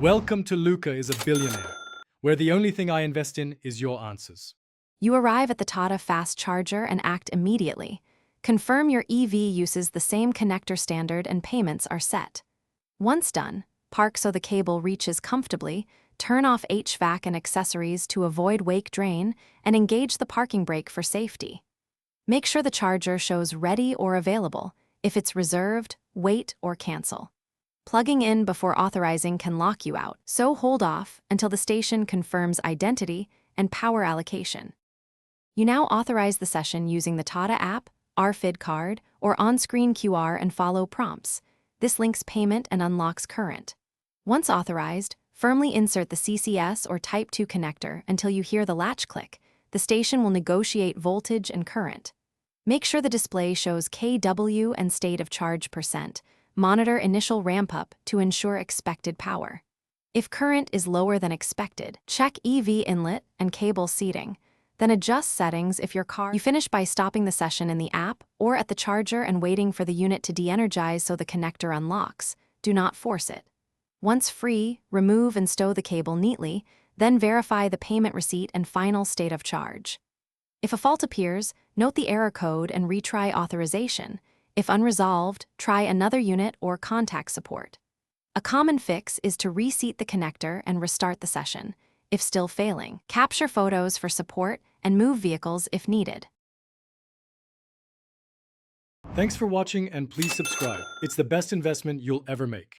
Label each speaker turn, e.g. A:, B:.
A: Welcome to Luca is a billionaire, where the only thing I invest in is your answers.
B: You arrive at the Tata Fast Charger and act immediately. Confirm your EV uses the same connector standard and payments are set. Once done, park so the cable reaches comfortably, turn off HVAC and accessories to avoid wake drain, and engage the parking brake for safety. Make sure the charger shows ready or available. If it's reserved, wait or cancel. Plugging in before authorizing can lock you out, so hold off until the station confirms identity and power allocation. You now authorize the session using the Tata app, RFID card, or on-screen QR and follow prompts. This links payment and unlocks current. Once authorized, firmly insert the CCS or Type 2 connector until you hear the latch click. The station will negotiate voltage and current. Make sure the display shows kW and state of charge %. Monitor initial ramp-up to ensure expected power. If current is lower than expected, check EV inlet and cable seating. Then adjust settings if your car. You finish by stopping the session in the app or at the charger and waiting for the unit to de-energize so the connector unlocks. Do not force it. Once free, remove and stow the cable neatly, then verify the payment receipt and final state of charge. If a fault appears, note the error code and retry authorization. If unresolved, try another unit or contact support. A common fix is to reseat the connector and restart the session. If still failing, capture photos for support and move vehicles if needed.
A: Thanks for watching and please subscribe. It's the best investment you'll ever make.